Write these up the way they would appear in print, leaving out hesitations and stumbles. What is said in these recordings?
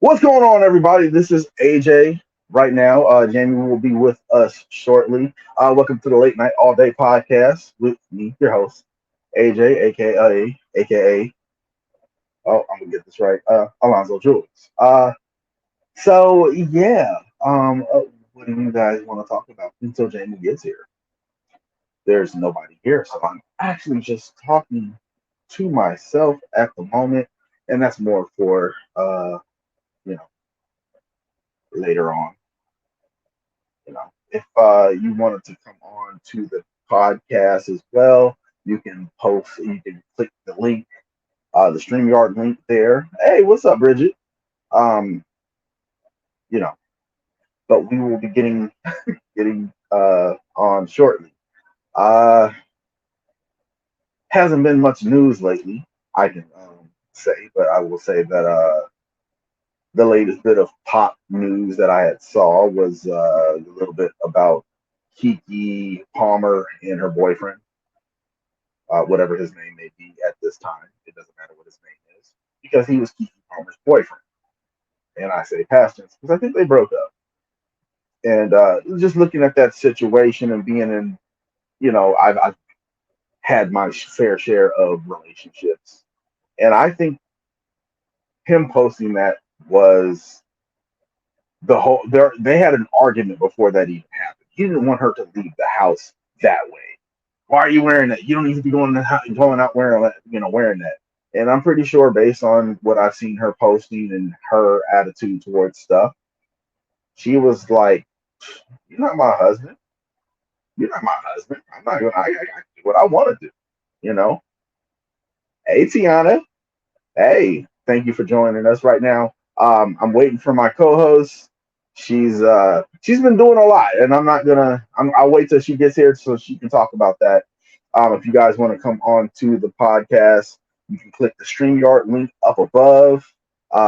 What's going on, everybody? This is AJ right now. Jamie will be with us shortly. Welcome to the Late Night All Day podcast with me, your host, AJ, aka, oh, I'm gonna get this right, Alonzo Jules. Yeah, what do you guys want to talk about until Jamie gets here? There's nobody here, so I'm actually just talking to myself at the moment, and that's more for you know, later on. If you wanted to come on to the podcast as well, you can post, you can click the link, the StreamYard link there. Hey, what's up, Bridget? Um, you know, but we will be getting on shortly. Uh, hasn't been much news lately, I can say, but I will say that the latest bit of pop news that I had saw was a little bit about Kiki Palmer and her boyfriend, whatever his name may be at this time. It doesn't matter what his name is because he was Kiki Palmer's boyfriend. And I say past tense because I think they broke up. And just looking at that situation and being in, I've had my fair share of relationships. And I think him posting that was they had an argument before that even happened. He didn't want her to leave the house that way. Why are you wearing that? You don't need to be going out wearing wearing that. And I'm pretty sure, based on what I've seen her posting and her attitude towards stuff, she was like, "You're not my husband. You're not my husband. I'm not going. I do what I want to do." You know. Hey, Tiana. Hey, thank you for joining us right now. I'm waiting for my co-host. She's been doing a lot, and I'm not gonna. I'll wait till she gets here so she can talk about that. If you guys want to come on to the podcast, you can click the StreamYard link up above.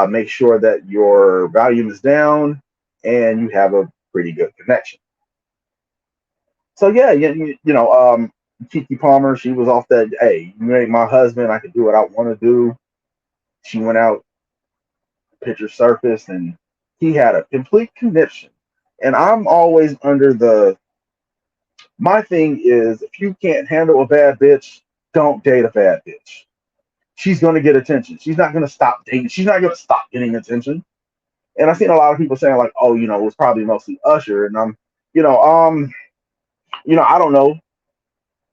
Make sure that your volume is down and you have a pretty good connection. So yeah, Kiki Palmer, she was off that. Hey, you ain't my husband. I can do what I want to do. She went out, picture surfaced, and he had a complete connection. And I'm always under the my thing is if you can't handle a bad bitch, don't date a bad bitch. She's gonna get attention. She's not gonna stop dating. She's not gonna stop getting attention. And I've seen a lot of people saying like, oh, it was probably mostly Usher, and you know, um, I don't know,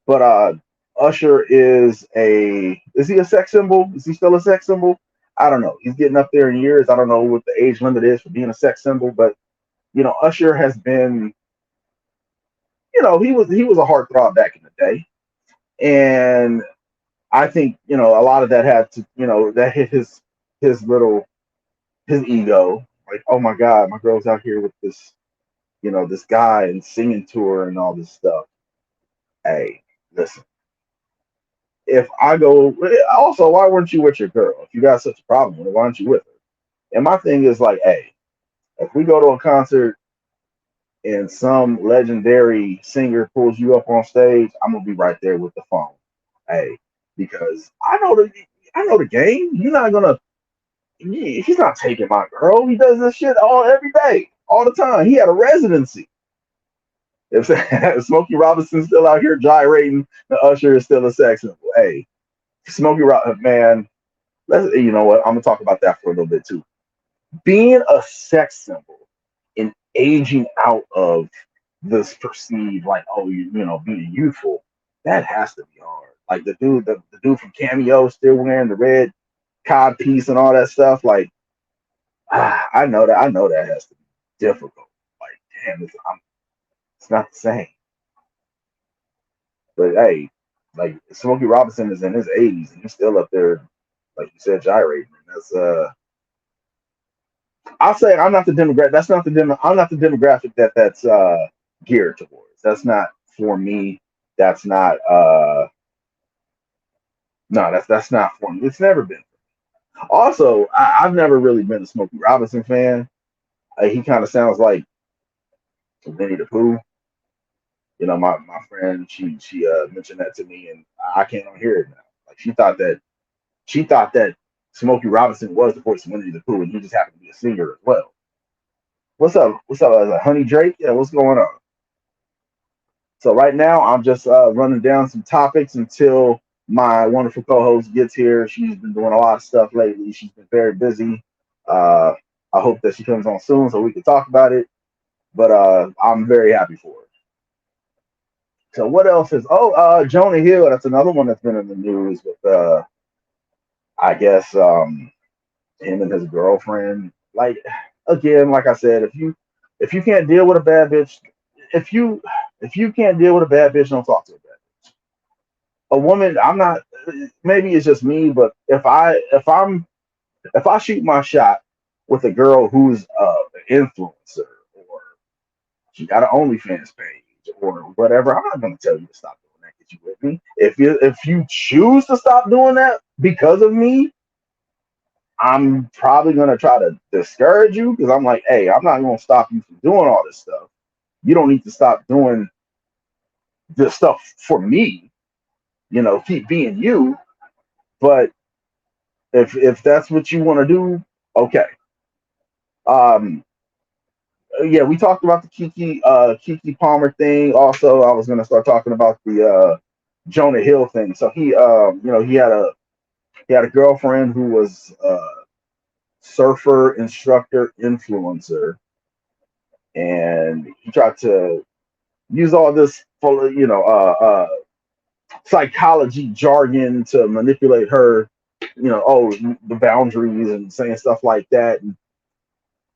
but Usher is he a sex symbol? Is he still a sex symbol? I don't know. He's getting up there in years. I don't know what the age limit is for being a sex symbol, but Usher has been, he was a heartthrob back in the day, and I think a lot of that had to that hit his little his ego. Like, oh my God, my girl's out here with this guy and singing to her and all this stuff. Hey, listen, if I go, also, why weren't you with your girl? If you got such a problem with her, why aren't you with her? And my thing is like, hey, if we go to a concert and some legendary singer pulls you up on stage, I'm gonna be right there with the phone. Hey, because I know the game. You're not gonna. He's not taking my girl. He does this shit every day, all the time. He had a residency. If Smokey Robinson's still out here gyrating, the Usher is still a sex symbol. Hey, Smokey Robinson, man. You know what? I'm gonna talk about that for a little bit too. Being a sex symbol and aging out of this perceived like, oh, being youthful, that has to be hard. Like the dude from Cameo still wearing the red cod piece and all that stuff. Like, I know that has to be difficult. Like, damn, it's not the same. But hey, like Smokey Robinson is in his 80s and he's still up there, like you said, gyrating. And I'll say I'm not the demographic. I'm not the demographic that's geared towards. That's not for me. That's not no. That's not for me. It's never been. Also, I've never really been a Smokey Robinson fan. He kind of sounds like Winnie the Pooh. My friend, she mentioned that to me, and I can't hear it now. Like she thought that Smokey Robinson was the voice of Winnie the Pooh, and he just happened to be a singer as well. What's up? What's up, Honey Drake? Yeah, what's going on? So right now, I'm just running down some topics until my wonderful co-host gets here. She's been doing a lot of stuff lately. She's been very busy. Uh, I hope that she comes on soon so we can talk about it. But I'm very happy for her. So what else is? Oh, Jonah Hill. That's another one that's been in the news with, I guess, him and his girlfriend. Like again, like I said, if you can't deal with a bad bitch, if you if you can't deal with a bad bitch, don't talk to her. A woman, I'm not, maybe it's just me, but if I shoot my shot with a girl who's an influencer, or she got an OnlyFans page or whatever, I'm not gonna tell you to stop doing that because you with me. If you choose to stop doing that because of me, I'm probably gonna try to discourage you because I'm like, hey, I'm not gonna stop you from doing all this stuff. You don't need to stop doing this stuff for me. Keep being you. But if that's what you want to do, okay. Um, yeah, we talked about the Kiki Palmer thing. Also, I was gonna start talking about the Jonah Hill thing. So he had a girlfriend who was surfer instructor influencer, and he tried to use all this psychology jargon to manipulate her. The boundaries and saying stuff like that. And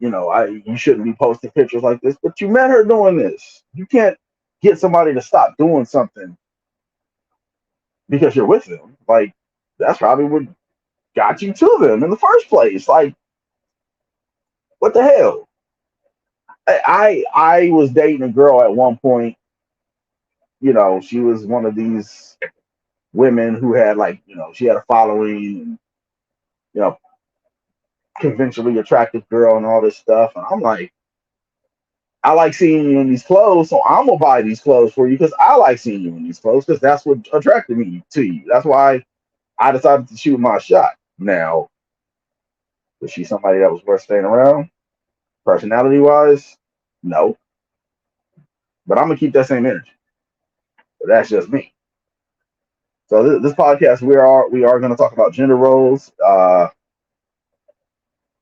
you shouldn't be posting pictures like this, but you met her doing this. You can't get somebody to stop doing something because you're with them. Like that's probably what got you to them in the first place. Like what the hell? I was dating a girl at one point. She was one of these women who had like she had a following, and you know conventionally attractive girl and all this stuff. And I'm like, I like seeing you in these clothes, so I'm gonna buy these clothes for you because I like seeing you in these clothes because that's what attracted me to you. That's why I decided to shoot my shot. Now, was she somebody that was worth staying around? Personality wise, no. But I'm gonna keep that same energy. But that's just me. So this podcast, we are gonna talk about gender roles.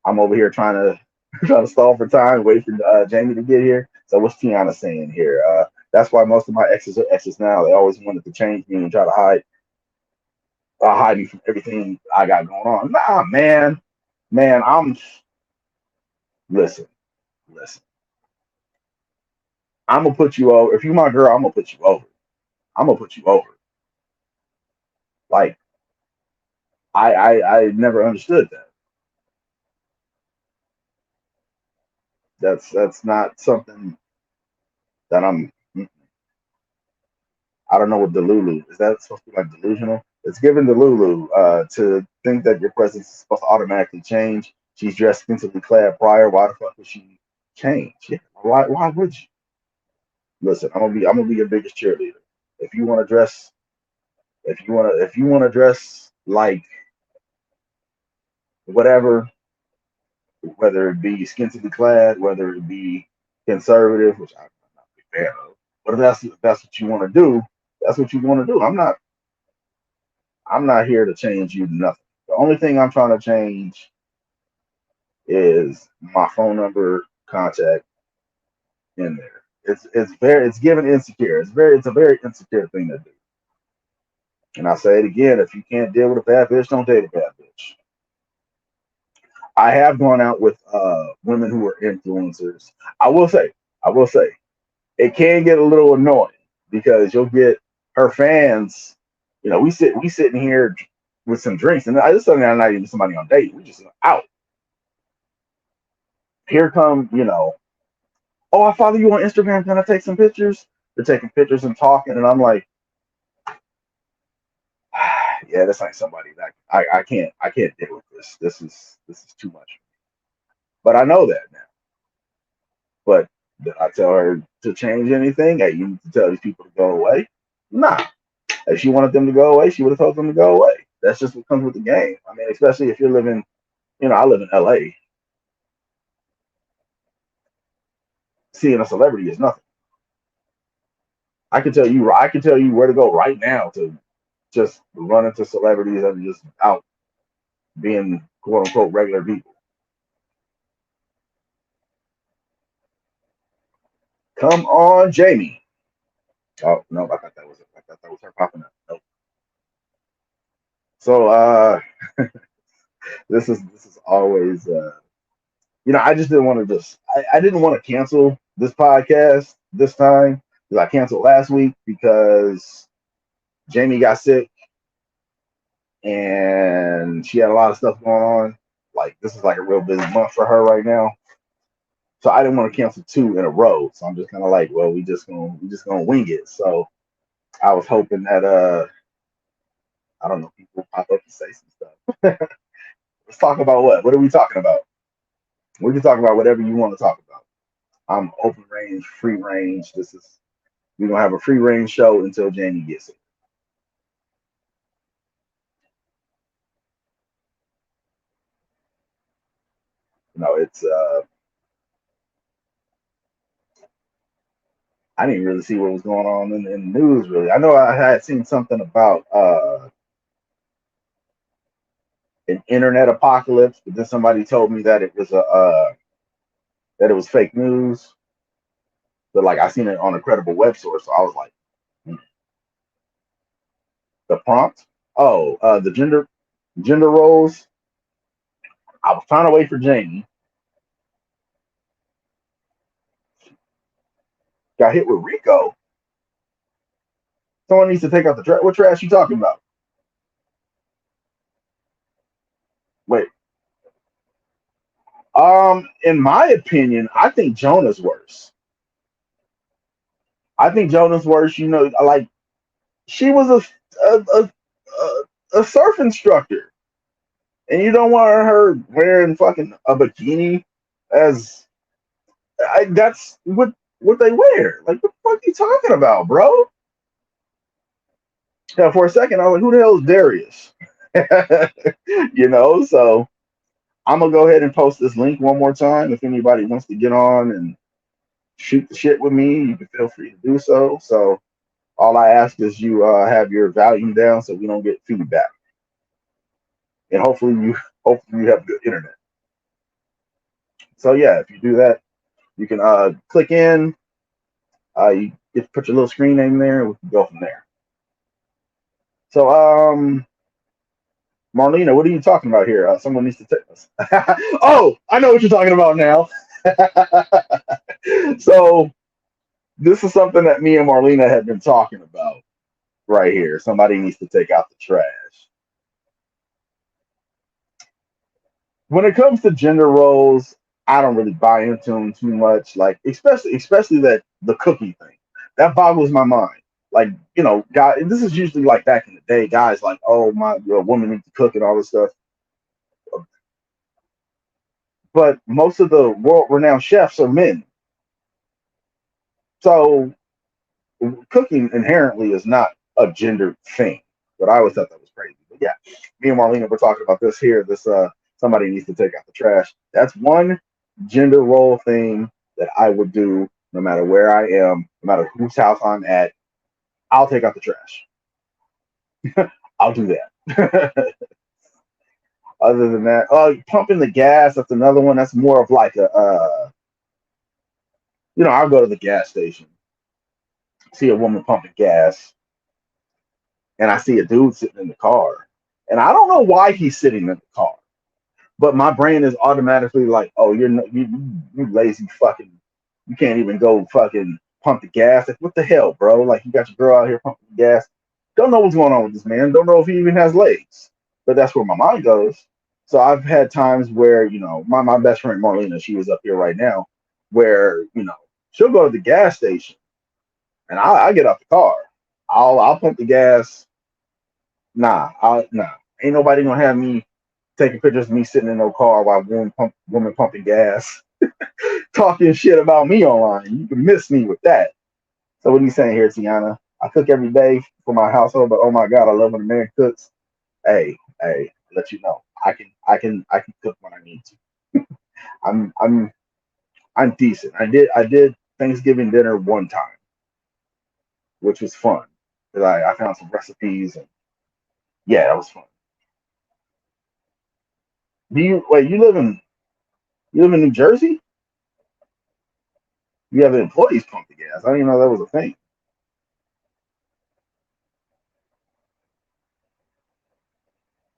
I'm over here trying to trying to stall for time, wait for Jamie to get here. So what's Tiana saying here? That's why most of my exes are exes now. They always wanted to change me and try to hide me from everything I got going on. Nah, man, listen, listen. I'm gonna put you over. If you my girl, I'm gonna put you over. I'm gonna put you over. Like I never understood that. That's not something that I don't know what delulu is. That supposed to be like delusional? It's given delulu to think that your presence is supposed to automatically change. She's dressed scantily clad prior. Why the fuck would she change? Yeah, why would you? Listen, I'm gonna be your biggest cheerleader. If you want to dress, if you want to dress like whatever, whether it be scantily clad, whether it be conservative, which I'm not a big fan of. But if that's what you want to do, that's what you want to do. I'm not here to change you to nothing. The only thing I'm trying to change is my phone number contact in there. It's given insecure. It's a very insecure thing to do. And I say it again, if you can't deal with a bad bitch, don't date a bad bitch. I have gone out with women who are influencers. I will say, I will say, it can get a little annoying because you'll get her fans. We sitting here with some drinks, and I just something I'm not even somebody on date. We just out. Here come, oh, I follow you on Instagram. Can I take some pictures? They're taking pictures and talking, and I'm like, yeah, this ain't somebody that I can't deal with this. This is too much. But I know that now. But did I tell her to change anything? Hey, you need to tell these people to go away. Nah. If she wanted them to go away, she would have told them to go away. That's just what comes with the game. I mean, especially if you're living, I live in LA. Seeing a celebrity is nothing. I can tell you where to go right now to just run into celebrities that are just out being quote unquote regular people. Come on, Jamie. Oh no, I thought that was her popping up. Nope. So this is always I just didn't want to I didn't want to cancel this podcast this time because I canceled last week because Jamie got sick and she had a lot of stuff going on. Like this is like a real busy month for her right now. So I didn't want to cancel two in a row. So I'm just kind of like, well, we just gonna wing it. So I was hoping that I don't know, people pop up and say some stuff. Let's talk about what? What are we talking about? We can talk about whatever you want to talk about. I'm open range, free range. We're gonna have a free range show until Jamie gets it. It's I didn't really see what was going on in the news really. I know I had seen something about an internet apocalypse, but then somebody told me that it was fake news. But like I seen it on a credible web source, so I was like, hmm. The prompt. Oh, the gender roles. I was trying to wait for Jamie. Got hit with Rico. Someone needs to take out the trash. What trash you talking about? Wait. In my opinion, I think Jonah's worse. I think Jonah's worse. Like she was a surf instructor, and you don't want her wearing fucking a bikini as that's what they wear. Like, what the fuck are you talking about, bro? Yeah, for a second, I was like, who the hell is Darius? So I'm gonna go ahead and post this link one more time. If anybody wants to get on and shoot the shit with me, you can feel free to do so. So all I ask is you have your volume down so we don't get feedback, and hopefully you have good internet. So yeah, if you do that, you can click in. You get put your little screen name there, and we can go from there. So Marlena, what are you talking about here? Someone needs to take us. Oh, I know what you're talking about now. So this is something that me and Marlena had been talking about right here. Somebody needs to take out the trash. When it comes to gender roles, I don't really buy into them too much. Like especially that the cookie thing. That boggles my mind. Like, guys, this is usually like back in the day, guys like, oh my, woman needs to cook and all this stuff. But most of the world renowned chefs are men. So cooking inherently is not a gender thing. But I always thought that was crazy. But yeah, me and Marlena were talking about this here. This somebody needs to take out the trash. That's one gender role thing that I would do no matter where I am, no matter whose house I'm at. I'll take out the trash. I'll do that. Other than that, pumping the gas, that's another one. That's more of like I'll go to the gas station, see a woman pumping gas, and I see a dude sitting in the car. And I don't know why he's sitting in the car, but my brain is automatically like, oh, you lazy fucking, you can't even go fucking pump the gas. Like, what the hell, bro? Like, you got your girl out here pumping the gas. Don't know what's going on with this man. Don't know if he even has legs. But that's where my mind goes. So I've had times where, my best friend Marlena, she was up here right now, where, she'll go to the gas station and I get out the car. I'll pump the gas. Nah. Ain't nobody gonna have me taking pictures of me sitting in no car while woman pumping gas, talking shit about me online. You can miss me with that. So what are you saying here, Tiana? I cook every day for my household, but oh my god, I love when a man cooks. Hey, let you know. I can cook when I need to. I'm decent. I did Thanksgiving dinner one time, which was fun. 'Cause I found some recipes and yeah, that was fun. Do you wait? You live in New Jersey? You have employees pump the gas. I didn't even know that was a thing.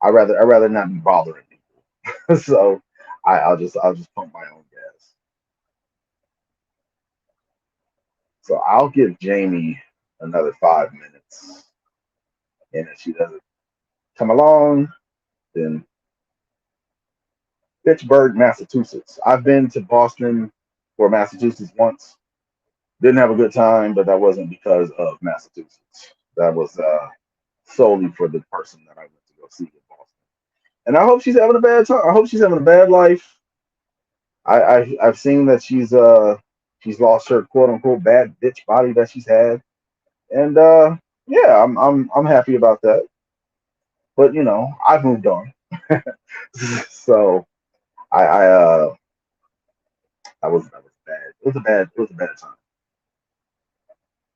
I'd rather not be bothering people, so I'll just pump my own gas. So I'll give Jamie another 5 minutes, and if she doesn't come along, then Pittsburgh, Massachusetts. I've been to Boston or Massachusetts once. Didn't have a good time, but that wasn't because of Massachusetts. That was solely for the person that I went to go see in Boston. And I hope she's having a bad time. I hope she's having a bad life. I've seen that she's lost her quote unquote bad bitch body that she's had, and yeah, I'm happy about that. But I've moved on, so I was bad. It was a bad time.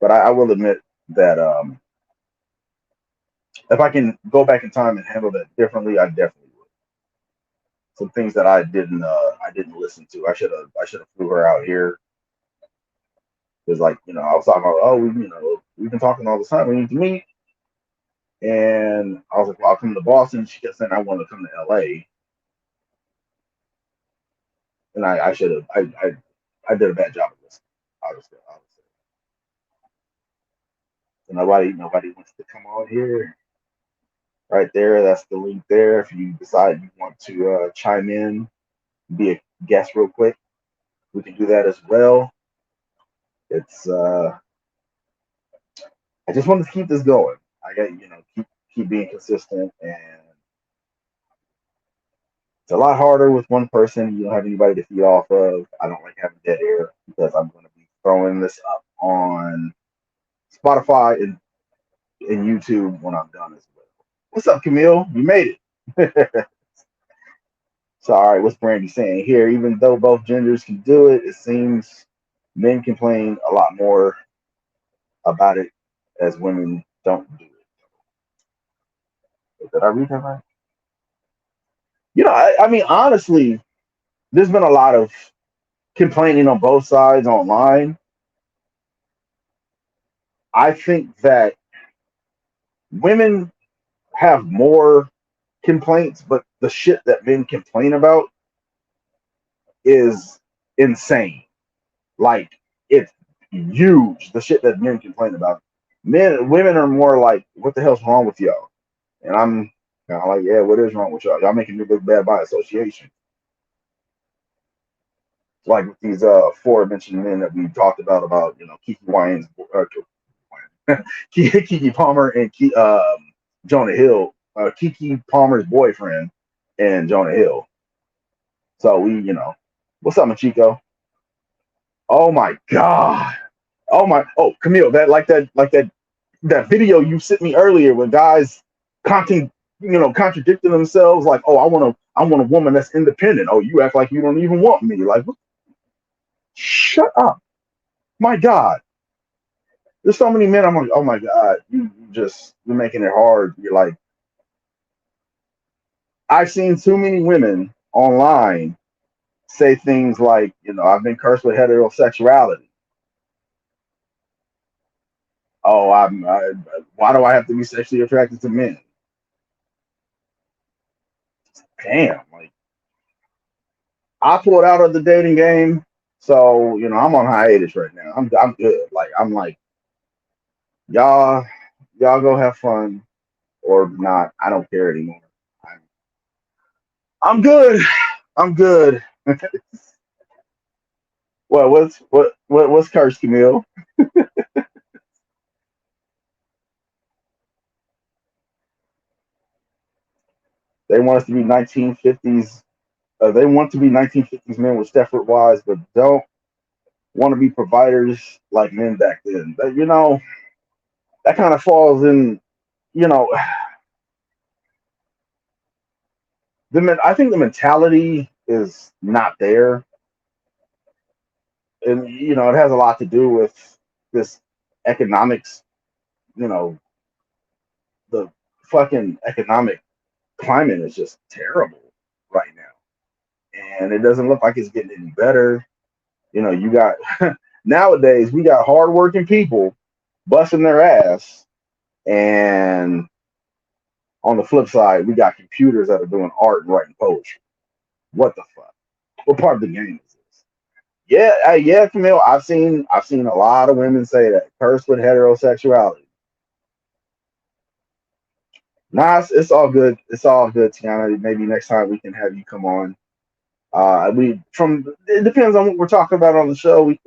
But I will admit that if I can go back in time and handle that differently, I definitely would. Some things that I didn't listen to. I should have flew her out here because like I was talking about, oh, we've been talking all the time. We need to meet, and I was like, well, I'll come to Boston. She kept saying I want to come to L.A. and I should have I did a bad job of listening. I was so nobody wants to come on here. Right there, that's the link there. If you decide you want to chime in, be a guest real quick, we can do that as well. It's I just wanted to keep this going. I got keep being consistent, and it's a lot harder with one person. You don't have anybody to feed off of. I don't like having dead air because I'm going to be throwing this up on Spotify and YouTube when I'm done as well. What's up, Camille? You made it. So, all right, what's Brandy saying here? Even though both genders can do it, it seems men complain a lot more about it as women don't do it. Did I read that right? I mean, honestly, there's been a lot of complaining on both sides online. I think that women have more complaints, but the shit that men complain about is insane. Like it's huge. The shit that men complain about. Women are more like, what the hell's wrong with y'all? And I'm kind of like, yeah, what is wrong with y'all? Y'all making me look bad by association. Like with these aforementioned men that we talked about Kiki Wyan's Kiki Palmer and Jonah Hill, Kiki Palmer's boyfriend and Jonah Hill. So what's up, Machiko? Oh my god! Oh Camille, that video you sent me earlier with guys contradicting themselves, like, oh, I want a woman that's independent. Oh, you act like you don't even want me. Like, shut up, my god. There's so many men. I'm like, oh my god, you're making it hard. You're like, I've seen too many women online say things like, I've been cursed with heterosexuality. Oh, why do I have to be sexually attracted to men? Damn, like I pulled out of the dating game, so I'm on hiatus right now. I'm good. Like I'm like y'all y'all go have fun or not. I don't care anymore. I'm, I'm good. I'm good. What's cursed, Camille? They want us to be 1950s. They want to be 1950s men with Stepford wives, but don't want to be providers like men back then. That kind of falls in. You know, I think the mentality is not there, and it has a lot to do with this economics. You know, the fucking economic climate is just terrible right now, and it doesn't look like it's getting any better. You got nowadays we got hardworking people busting their ass, and on the flip side, we got computers that are doing art and writing poetry. What the fuck? What part of the game is this? Yeah, yeah, Camille. I've seen a lot of women say that curse with heterosexuality. Nah, it's all good. It's all good, Tiana. Maybe next time we can have you come on. We from it depends on what we're talking about on the show. We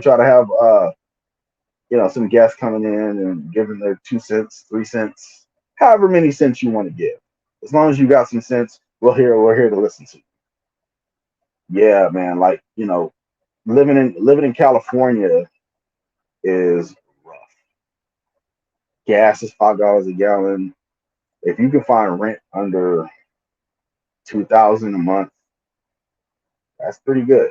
try to have some guests coming in and giving their 2 cents, 3 cents, however many cents you want to give. As long as you got some sense, we're here to listen to you. Yeah, man. Like living in California is rough. Gas is $5 a gallon. If you can find rent under 2,000 a month, that's pretty good.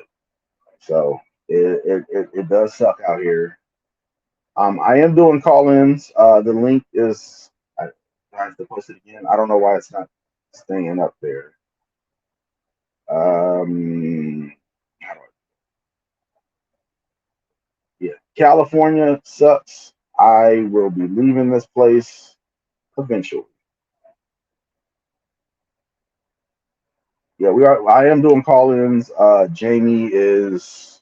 So it does suck out here. I am doing call-ins. The link is I have to post it again. I don't know why it's not staying up there. How do yeah, California sucks. I will be leaving this place eventually. Yeah, we are. I am doing call-ins. Jamie is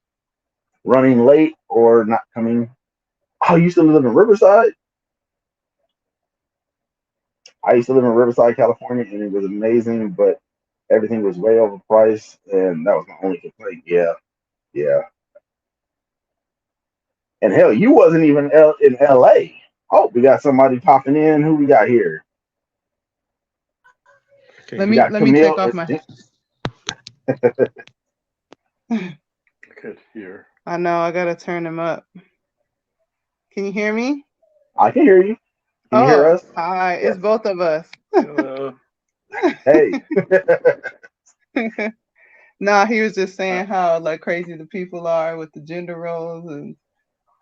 running late or not coming. Oh, you used to live in Riverside? I used to live in Riverside, California, and it was amazing, but everything was way overpriced, and that was my only complaint. Yeah, yeah. And hell, you wasn't even in LA. Oh, we got somebody popping in. Who we got here? I Let can't We me hear. got let me take Camille. off my. I could hear. I know I gotta turn them up. Can you hear me? I can hear you. Can you hear Oh, us? hi. It's Yes. both of us. Hello. Hey. Nah, he was just Uh, saying how like crazy the people are with the gender roles and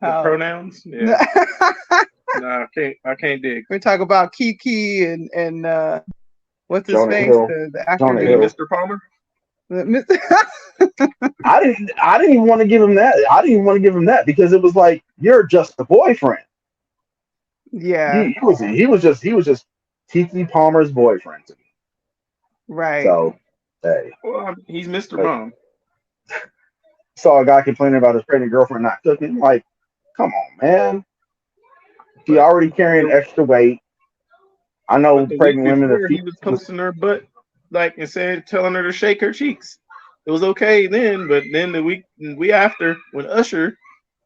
the how pronouns? Yeah. No, I can't dig. we talk about Kiki and what's his Jonah face, Hill. the actor Jonah You mean dude. Hill. Mr. Palmer? I didn't even want to give him that. I didn't even want to give him that because it was like you're just the boyfriend. Yeah, He was just Kiki Palmer's boyfriend to me. right. So hey, Well, he's Mr. like Mom. saw a guy complaining about his pregnant girlfriend not cooking. Like, come on, man. She But already carrying the extra weight. I but know the week pregnant women are before, feet. he was toasting her butt, like and said, telling her to shake her cheeks. It was okay then, but then the week after, when Usher,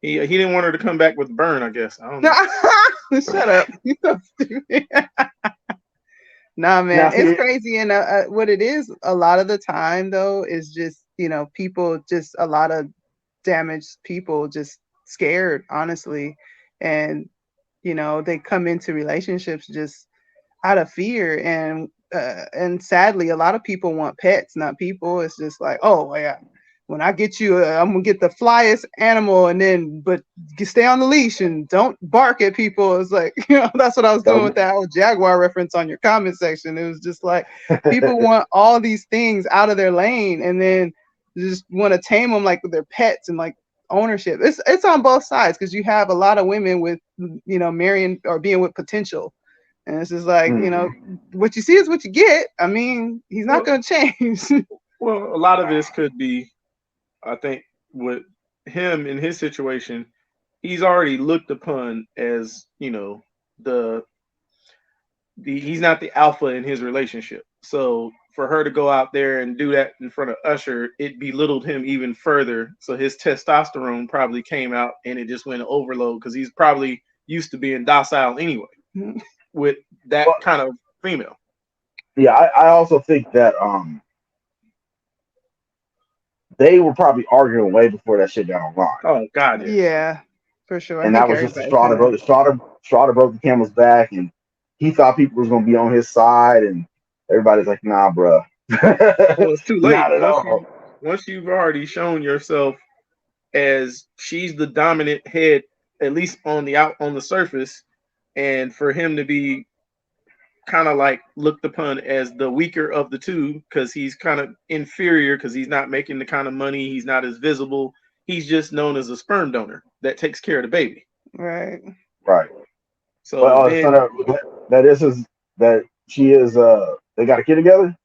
he didn't want her to come back with burn. I guess I don't know. Shut up. You so stupid. Nah, Now man, it's see, crazy. And what it is a lot of the time, though, is just, people, just a lot of damaged people, just scared, honestly. And, they come into relationships just out of fear. And sadly, a lot of people want pets, not people. It's just like, oh, yeah. When I get you, I'm gonna get the flyest animal, and then but you stay on the leash and don't bark at people. It's like that's what I was doing with don't. that whole Jaguar reference on your comment section. It was just like people want all these things out of their lane, and then just want to tame them like with their pets and like ownership. It's on both sides because you have a lot of women with marrying or being with potential, and it's just like Mhm. what you see is what you get. I mean, he's not Well, gonna change. well, a lot of this could be, I think, with him in his situation, he's already looked upon as the he's not the alpha in his relationship. So for her to go out there and do that in front of Usher, it belittled him even further. So his testosterone probably came out and it just went overload because he's probably used to being docile anyway with that Well, kind of female. yeah, I also think that they were probably arguing way before that shit got online, Oh God, yes. Yeah, for sure. I and think that was just the everybody straw kind that of. broke the straw that broke the camel's back, and he thought people was gonna be on his side, and everybody's like, nah, bruh. Well, it's too late. Not at all. Once you've already shown yourself as she's the dominant head, at least on the surface, and for him to be kind of like looked upon as the weaker of the two because he's kind of inferior because he's not making the kind of money, he's not as visible, he's just known as a sperm donor that takes care of the baby. Right. Right. So But so then that she is they got a kid together.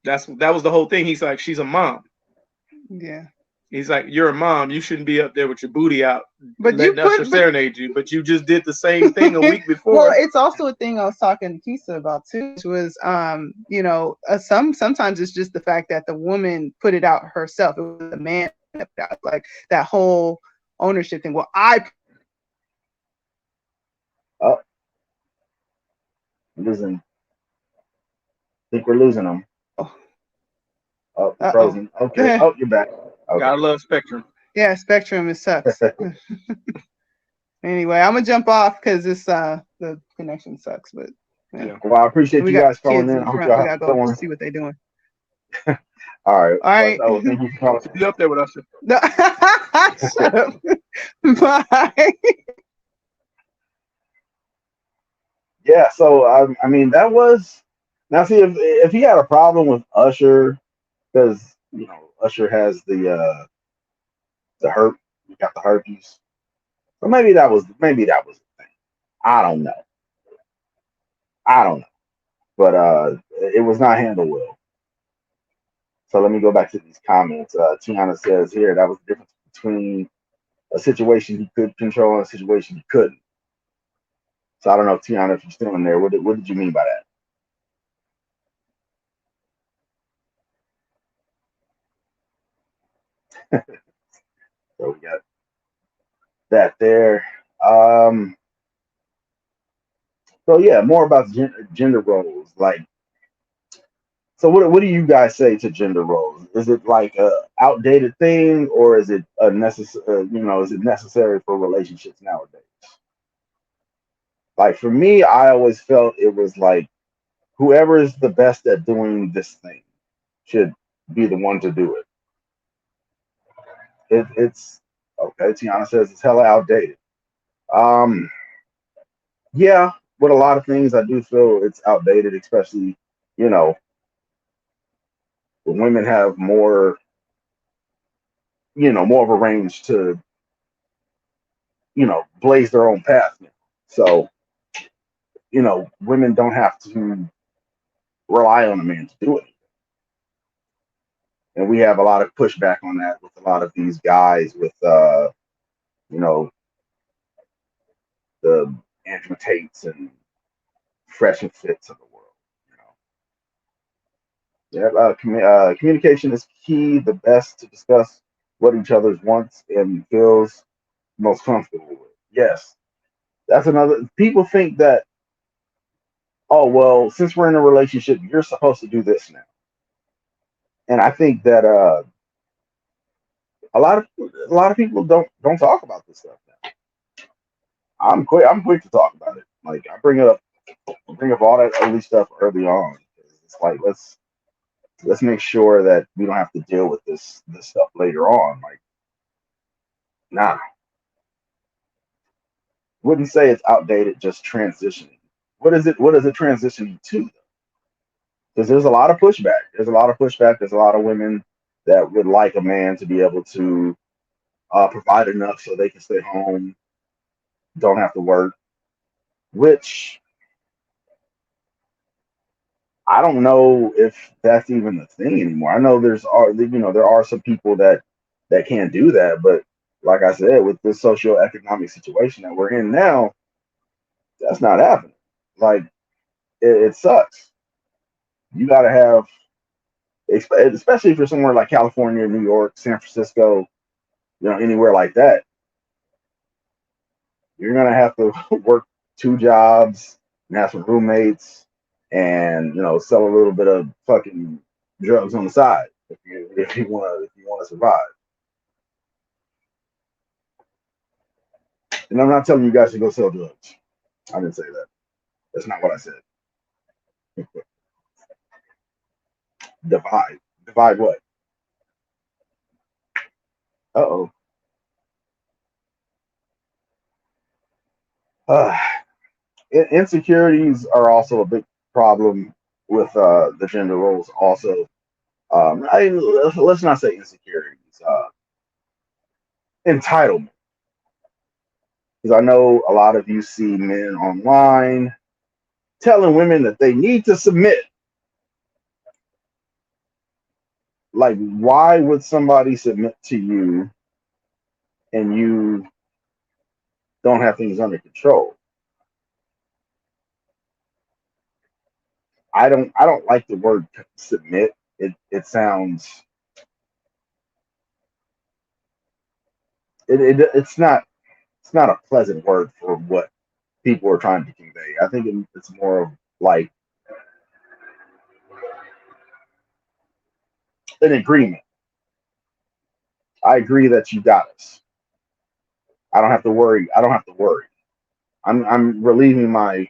that was the whole thing. He's like, she's a mom. Yeah. He's like, you're a mom. You shouldn't be up there with your booty out, But you letting Usher serenade you. But you just did the same thing a week before. Well, it's also a thing I was talking to Kisa about too, which was, sometimes it's just the fact that the woman put it out herself. It was the man that put it out, like that whole ownership thing. Well, Oh, losing. I think we're losing them. Oh, frozen. Okay. Oh, you're back. Okay. Gotta love Spectrum. Yeah, Spectrum, it sucks. Anyway, I'm gonna jump off because it's the connection sucks. But yeah. Well, I appreciate you guys calling in. I hope We y'all gotta have go fun. see what they're doing. All right. All right. Oh, thank you for calling. Be up there with Usher. Shut up. Bye. Yeah. So I mean, that was now. See, if he had a problem with Usher, because Usher has the herp, he got the herpes. So maybe that was the thing. I don't know. But it was not handled well. So let me go back to these comments. Tiana says here that was the difference between a situation he could control and a situation he couldn't. So I don't know, Tiana, if you're still in there. What did you mean by that? So we got that there. So yeah, more about gender roles. Like, so what do you guys say to gender roles? Is it like a outdated thing, or is it a necessary? Is it necessary for relationships nowadays? Like for me, I always felt it was like whoever is the best at doing this thing should be the one to do it. It's okay. Tiana says it's hella outdated. Um, yeah, with a lot of things, I do feel it's outdated, especially you know when women have more, more of a range to blaze their own path. So women don't have to rely on a man to do it. And we have a lot of pushback on that with a lot of these guys with you know the Andrew Tates and Fresh and Fits of the world. Communication is key. The best to discuss what each other's wants and feels most comfortable with. Yes, that's another. People think that, oh well, since we're in a relationship, you're supposed to do this now. And I think that a lot of people don't talk about this stuff now. I'm quick to talk about it. Like I bring up all that early stuff early on. It's like let's make sure that we don't have to deal with this stuff later on. Like, nah, wouldn't say it's outdated, just transitioning. What is it transitioning to? Because there's a lot of pushback. There's a lot of women that would like a man to be able to provide enough so they can stay home, don't have to work. Which I don't know if that's even a thing anymore. I know there are some people that can't do that, but like I said, with this socioeconomic situation that we're in now, that's not happening. Like it sucks. You got to have, especially if you're somewhere like California, New York, San Francisco, anywhere like that, you're gonna have to work two jobs and have some roommates and sell a little bit of fucking drugs on the side if you want to survive. And I'm not telling you guys to go sell drugs. I didn't say that. That's not what I said. Divide what? Uh-oh. Uh, Insecurities are also a big problem with the gender roles. Also, let's not say insecurities. Entitlement, because I know a lot of you see men online telling women that they need to submit. Like, why would somebody submit to you and you don't have things under control? I don't like the word submit. It sounds it's not a pleasant word for what people are trying to convey. I think it's more of like an agreement. I agree that you got us. I don't have to worry. I don't have to worry. I'm relieving my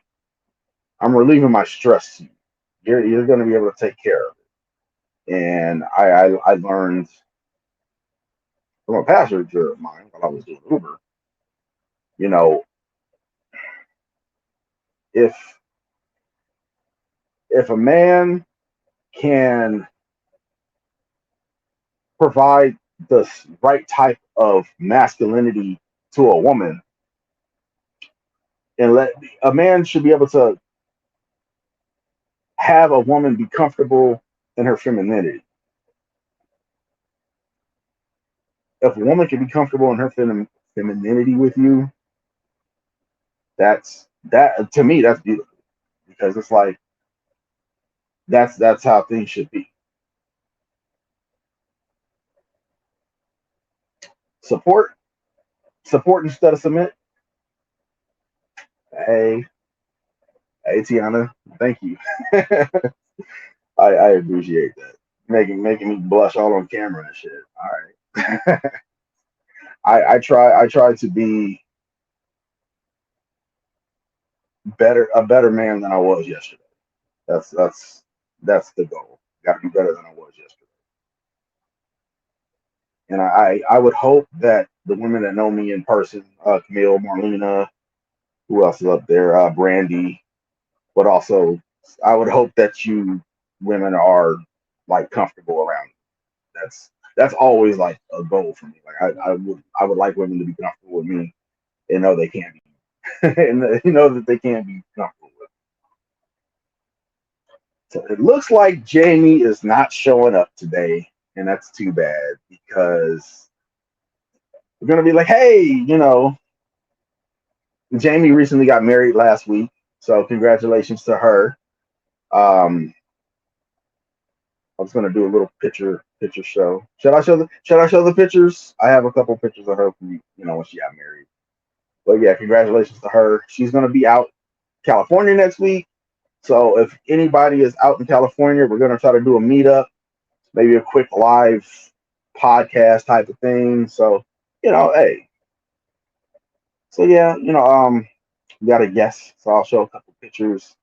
stress to you. You're going to be able to take care of it. And I learned from a passenger of mine while I was doing Uber. You know, if if a man can provide the right type of masculinity to a woman, and let a man should be able to have a woman be comfortable in her femininity. If a woman can be comfortable in her femininity with you, that to me that's beautiful, because it's like that's how things should be. Support, support instead of submit. Hey, hey, Tiana, thank you. I appreciate that. Making me blush all on camera and shit. All right. I try to be a better man than I was yesterday. That's the goal. Got to be better than I was yesterday. And I would hope that the women that know me in person, Camille, Marlena, who else is up there, Brandy, but also I would hope that you women are like comfortable around me. That's always like a goal for me. Like I would like women to be comfortable with me and know they can be and you know that they can be comfortable with. So it looks like Jamie is not showing up today, and that's too bad because we're gonna be like, hey, Jamie recently got married last week, so congratulations to her. Um, I was gonna do a little picture show. Should I show the pictures? I have a couple pictures of her from when she got married. But yeah, congratulations to her. She's gonna be out California next week. So if anybody is out in California, we're gonna try to do a meetup, maybe a quick live podcast type of thing. So hey, so yeah, we got a guest. So I'll show a couple pictures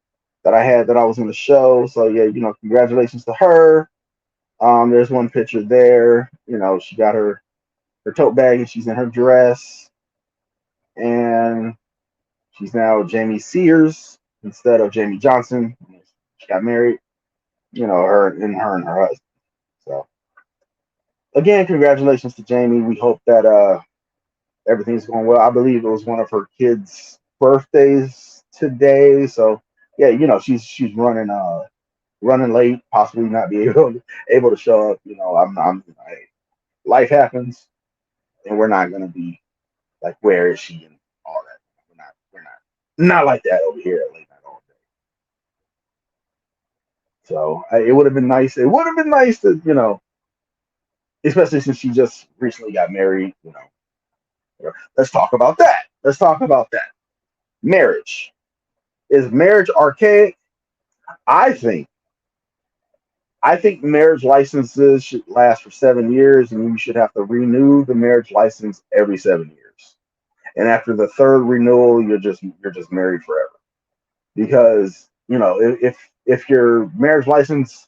that I had that I was in the show. So yeah, congratulations to her. There's one picture there. She got her tote bag and she's in her dress, and she's now Jamie Sears instead of Jamie Johnson. She got married. Her and her husband. So again, congratulations to Jamie. We hope that everything's going well. I believe it was one of her kids' birthdays today. So yeah, she's running late, possibly not be able to show up. Life happens, and we're not gonna be like, where is she and all that. We're not like that over here at late night all day. So it would have been nice. It would have been nice to especially since she just recently got married. Let's talk about that. Let's talk about that. Marriage. Is marriage archaic? I think. I think marriage licenses should last for 7 years, and you should have to renew the marriage license every 7 years. And after the third renewal, you're just married forever. Because if your marriage license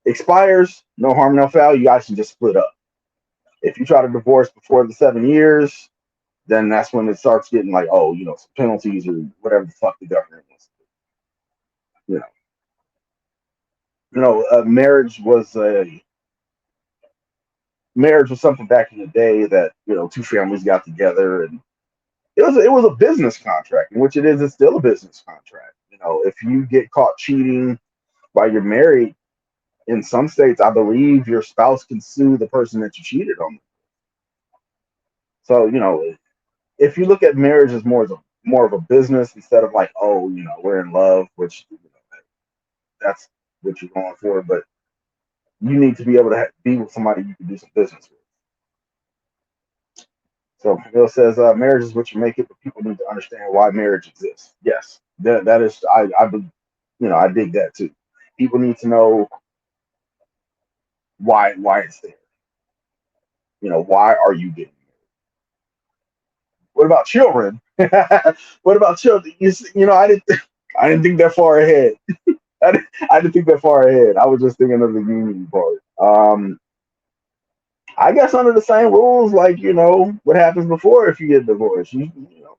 expires, no harm, no foul. You guys can just split up. If you try to divorce before the 7 years, then that's when it starts getting like, oh, some penalties or whatever the fuck the government wants to do. Marriage was something back in the day that two families got together, and it was a business contract, in which it is. It's still a business contract. If you get caught cheating while you're married, in some states, I believe your spouse can sue the person that you cheated on. So if you look at marriage as more of a business instead of like, oh, we're in love, which that's what you're going for, but you need to be able to be with somebody you can do some business with. So Bill says, marriage is what you make it, but people need to understand why marriage exists. Yes, that is, I dig that too. People need to know why it's there. Why are you getting married? What about children? What about children? I didn't think that far ahead. I didn't think that far ahead. I was just thinking of the union part. I guess under the same rules, like what happens before if you get divorced,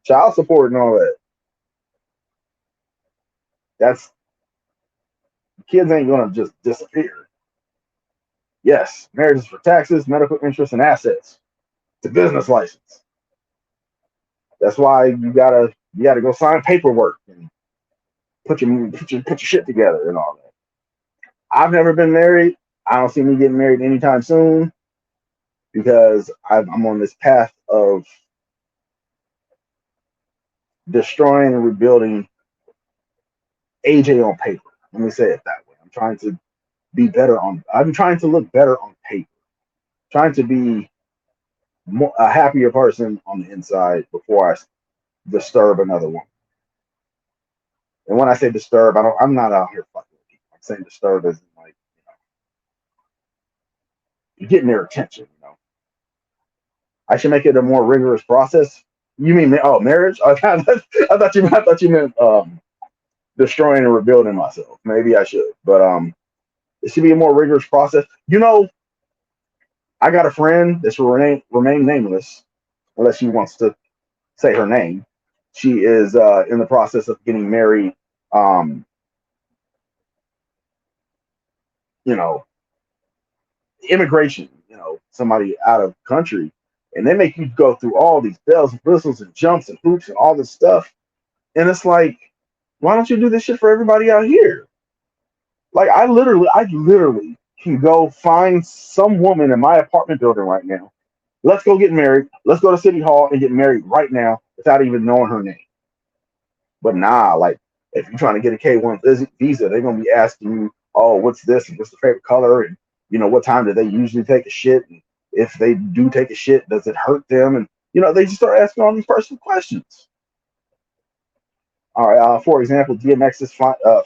child support and all that. That's Kids ain't gonna just disappear. Yes, marriage is for taxes, medical interest, and assets. It's a business license. That's why you gotta go sign paperwork and put your shit together and all that. I've never been married. I don't see me getting married anytime soon because I'm on this path of destroying and rebuilding AJ on paper. Let me say it that way. I'm trying to be better on. I'm trying to look better on paper. Trying to be a happier person on the inside before I disturb another one. And when I say disturb, I'm not out here fucking with people. I'm saying disturb as in like you're getting their attention. I should make it a more rigorous process. You mean marriage? I thought you meant destroying and rebuilding myself. Maybe I should, but it should be a more rigorous process. I got a friend that's remain nameless, unless she wants to say her name. She is in the process of getting married. Um, you know, Immigration. Somebody out of country, and they make you go through all these bells and whistles and jumps and hoops and all this stuff. And it's like, why don't you do this shit for everybody out here? Like I literally can go find some woman in my apartment building right now. Let's go get married. Let's go to City Hall and get married right now without even knowing her name. But nah, like if you're trying to get a K1 visa, they're gonna be asking you, oh, what's this and what's the favorite color and what time do they usually take a shit, and if they do take a shit, does it hurt them? And they just start asking all these personal questions. All right, for example, DMX's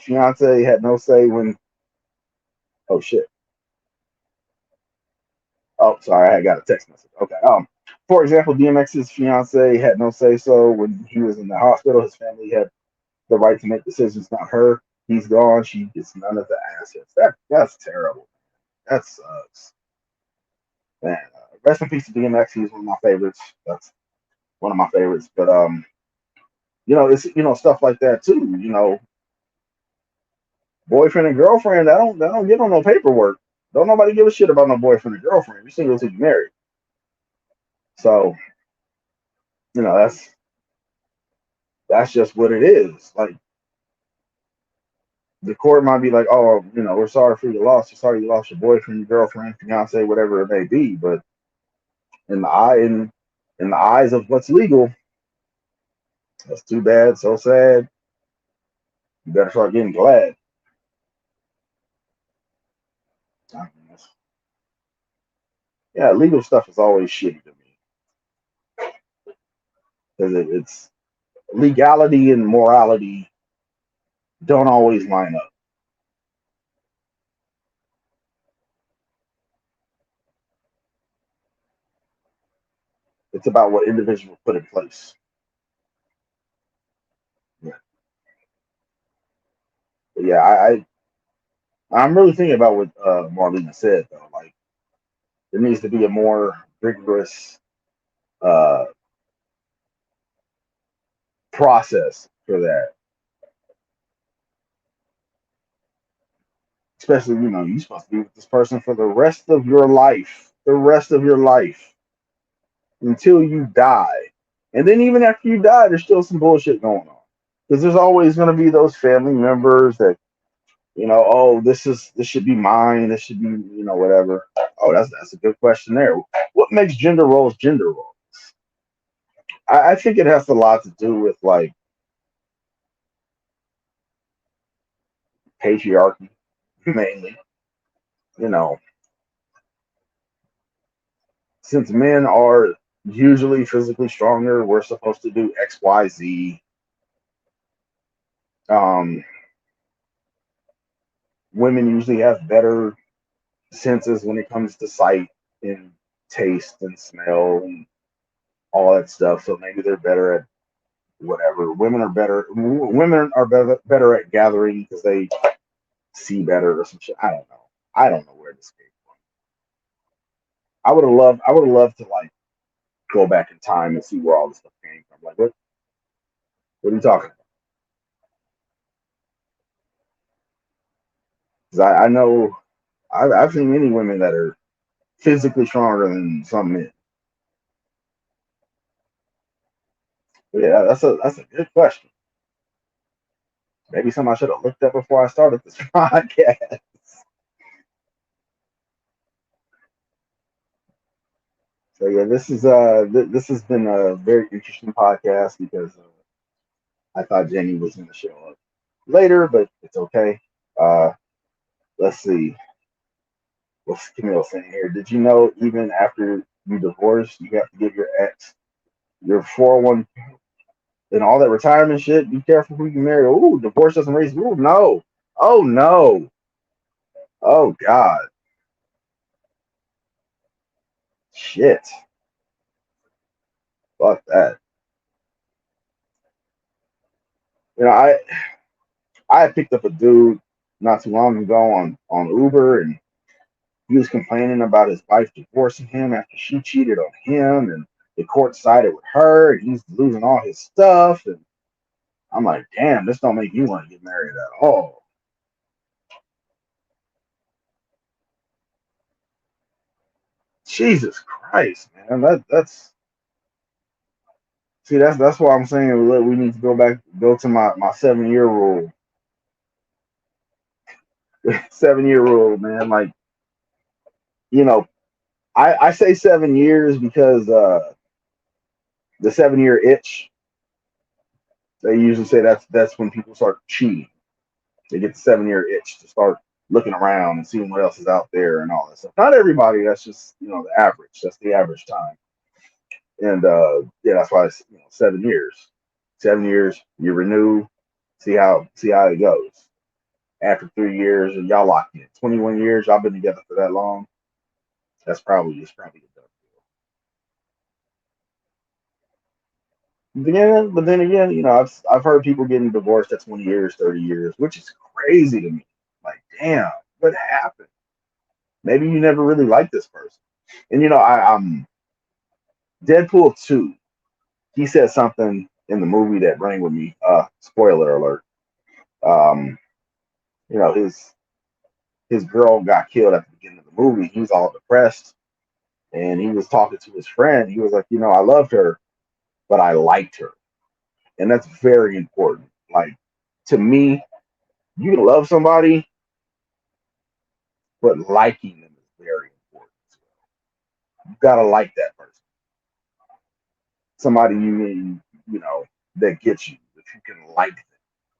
fiance had no say when. Oh shit. Oh, sorry, I got a text message. Okay. For example, DMX's fiance had no say so when he was in the hospital. His family had the right to make decisions, not her. He's gone. She gets none of the assets. That's terrible. That sucks. Man, rest in peace to DMX. He's one of my favorites. That's one of my favorites. But it's stuff like that too. Boyfriend and girlfriend. That don't get on no paperwork. Don't nobody give a shit about no boyfriend and girlfriend. You're single till you're married. So that's just what it is. Like the court might be like, oh, we're sorry for your loss. We're sorry you lost your boyfriend, your girlfriend, fiance, whatever it may be. But in the eyes of what's legal, that's too bad, so sad. You better start getting glad. I mean, yeah, legal stuff is always shitty to me because it's legality and morality don't always line up. It's about what individuals put in place. Yeah, but yeah, I I'm really thinking about what Marlena said though. Like there needs to be a more rigorous uh, process for that. Especially, you're supposed to be with this person for the rest of your life. The rest of your life until you die. And then even after you die, there's still some bullshit going on. Because there's always going to be those family members that, oh, this should be mine. This should be, whatever. Oh, that's a good question there. What makes gender roles gender roles? I think it has a lot to do with like patriarchy mainly. You know, since men are usually physically stronger, we're supposed to do X, Y, Z. Um, Women usually have better senses when it comes to sight and taste and smell and all that stuff. So maybe they're better at whatever. Women are better. Women are better at gathering because they see better or some shit. I don't know. I don't know where this came from. I would have loved. I would have loved to like go back in time and see where all this stuff came from. Like, what? What are you talking about? Because I know I've seen many women that are physically stronger than some men. But yeah, that's a good question. Maybe something I should have looked up before I started this podcast. So yeah, this has been a very interesting podcast because I thought Jenny was going to show up later, but it's okay. Uh, let's see. What's Camille saying here? Did you know even after you divorce, you have to give your ex your 401 and all that retirement shit? Be careful who you marry. Ooh, divorce doesn't raise. Ooh, no. Oh no. Oh God. Shit. Fuck that. You know, I picked up a dude not too long ago on Uber, and he was complaining about his wife divorcing him after she cheated on him, and the court sided with her, and he's losing all his stuff. And I'm like, damn, this don't make you want to get married at all. Jesus Christ, man, that's see, that's why I'm saying we need to go to my 7 year rule, 7 year rule, man. Like, you know, I say 7 years because the 7 year itch. They usually say that's when people start cheating. They get the 7 year itch to start looking around and seeing what else is out there and all that stuff. Not everybody. That's just the average. That's the average time. And yeah, that's why it's 7 years. 7 years, you renew, see how it goes. After 3 years, and y'all locked in. 21 years, y'all been together for that long. It's probably a done deal. Yeah, but then again, I've heard people getting divorced at 20 years, 30 years, which is crazy to me. Like, damn, what happened? Maybe you never really liked this person. And I'm Deadpool 2. He said something in the movie that rang with me. Spoiler alert. Um, his girl got killed at the beginning of the movie. He was all depressed, and he was talking to his friend. He was like, I loved her, but I liked her, and that's very important. Like, to me, you can love somebody, but liking them is very important. You gotta like that person. Somebody you know that gets you, that you can like them.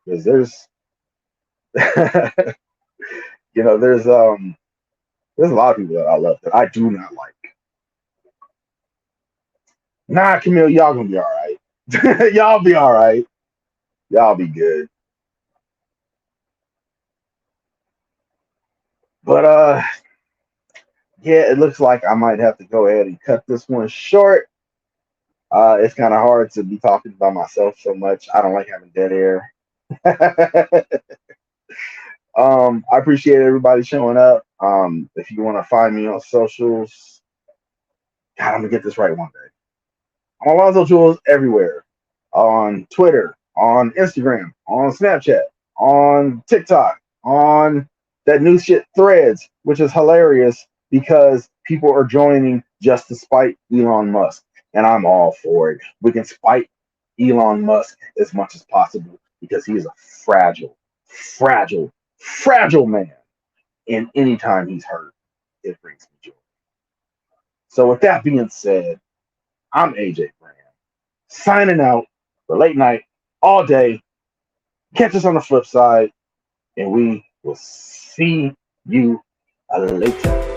Because there's a lot of people that I love that I do not like. Nah, Camille, y'all gonna be all right. Y'all be all right. Y'all be good. But yeah, it looks like I might have to go ahead and cut this one short. It's kind of hard to be talking by myself so much. I don't like having dead air. I appreciate everybody showing up. If you want to find me on socials, God, I'm gonna get this right one day. I'm on Alonzo Jules everywhere. On Twitter, on Instagram, on Snapchat, on TikTok, on that new shit Threads, which is hilarious because people are joining just to spite Elon Musk. And I'm all for it. We can spite Elon Musk as much as possible because he is a fragile, fragile, fragile man. And anytime he's hurt, it brings me joy. So with that being said, I'm AJ Brand, signing out for late night, all day. Catch us on the flip side, and we will see you later.